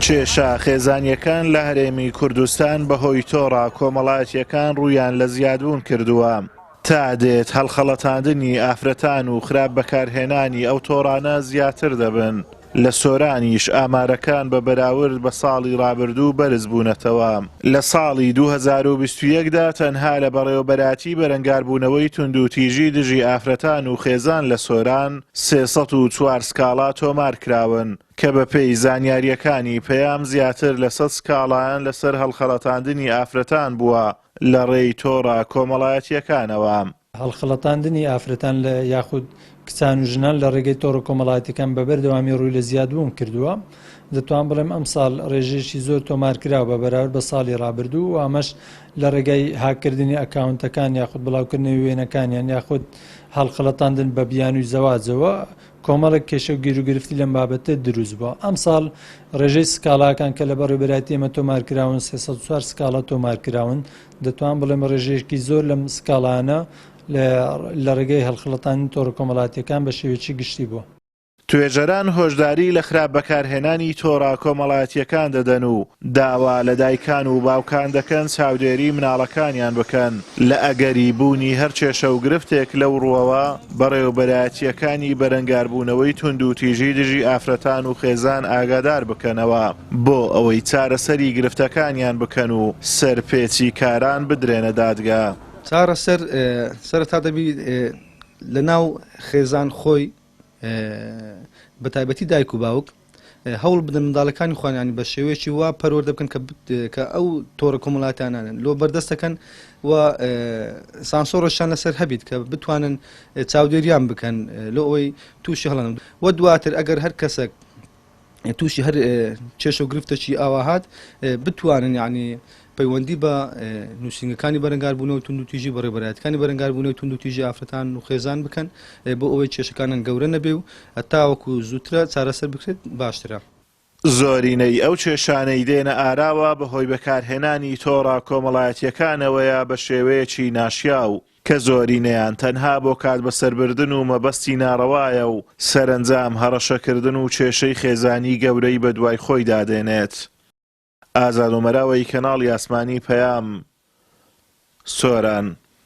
کێشە خێزانیەکان لە هەرێمی کوردستان بەهۆی تۆڕە کۆمەڵایەتیەکان ڕوویان لە زیادبوون کردووە. تا دێت هەڵخەڵەتاندنی ئافرەتان و خراپ بەکارهێنانی ئەو تۆڕانە زیاتر دەبن. لە سۆرانیش ئامارەکان بە بەراورد بە ساڵی ڕابردوو بەرز بوونەتەوە. لە ساڵی 2021دا تەنها لە بەڕێوەبەراتی بەرەنگاربوونەوەی توندوتیژی دژی ئافرەتان و خێزان لە سۆران 304 سکاڵا تۆمار کراون کە بە پێی زانیاریەکانی پەیام زیاتر لە 100 سکاڵایان لەسەر هەڵخەڵەتاندنی ئافرەتان بووە لە ڕێی تۆڕە کۆمەڵایەتیەکانەوە. هەڵخەڵەتاندنی ئافرەتان لە یاخود کچان و ژنان لە ڕێگەی تۆڕە کۆمەڵایەتیەکان بەبەردەوامی ڕووی لە زیادبوون کردووە. دەتوان بڵێم ئەم ساڵ ڕێژێکی زۆر تۆمارکراوە بە بەراورد بە ساڵی ڕابردوو و ئەمەش لە ڕێگەی هاکردنی ئەکاونتەکان یاخود بڵاوکردنەوەی وێنەکانیان یاخود هەڵخەڵەتاندن بە بیان و زەواجەوە کۆمەڵێک کێشە و گیرروگرفتی لەم بابەتە دروست بووە. ئەم ساڵ ڕێژەی سکاڵاکان کە لە بەڕێوەبەراتی ئێمە تۆمارکراون 304 سکاڵا تۆمارکراون دەتوان بڵێم ڕێژەیەکی زۆر لەم سکاڵانە لە ڕێگەی هەڵخەڵەتانی تۆڕە کۆمەڵایەتیەکان بە شێوەیەکی گشتی بووە. توێژەران هۆشداری لە خراپ بەکارهێنانی تۆڕە کۆمەڵایەتیەکان دەدەن و داوا لە دایکان و باوکان دەکەن چاودێری مناڵەکانیان بکەن لە ئەگەری بوونی هەر کێشە و گرفتێک لەو ڕووەوە بەڕێوەبەرایەتیەکانی بەرەنگاربوونەوەی توندوتیژی دژی ئافرەتان و خێزان ئاگادار بکەنەوە بۆ ئەوەی چارەسەری گرفتەکانیان بکەن و سەرپێچی کاران بدرێنە دادگا. چارەسەر سەرەتا دەبی لە ناو خێزان خۆی بە تایبەتی دایک و باوک هەوڵ بدەن منداڵەکانی خوانیانی بە شێوەیەکی وا پەروەردە بکەن کە ئەو تۆڕە کۆمەڵایەتیانانن لۆ بەردەستەکەن و سانسۆڕەشان لەسەر هەبیت کە بتوانن چاودێریان بکەن لۆ ئەوەی تووشی هەڵەن وە دواتر ئەگەر هەر کەسێک تووشی هەر کێشە و گرفتەکی ئاوا هات بتوانن یعنی پەیوەندی بە نووسنگەکانی بەرەنگاربوونەوەی توندوتیژی بەڕێوەبەرایەتەکانی بەرەنگاربوونەوەی توندوتیژی ئافرەتان و خێزان بکەن بۆ ئەوەی کێشەکانان گەورە نەبێ و هەتاوەکو زووترە چارەسەر بکرێت باشترە. زۆرینەی ئەو کێشانەی دێنە ئاراوە بەهۆی بەکارهێنانی تۆڕە کۆمەڵایەتیەکانەوەیە بە شێوەیەکی ناشیاو کە زۆرینەیان تەنها بۆ کات بەسەربردن و مەبەستی ناڕەوایە و سەرنجام هەڕەشەکردن و کێشەی خێزانی گەورەی بە دوای خۆی دادێنێت. ئازاد و مەراوەی کەناڵی ئاسمانی پەیام، سۆران.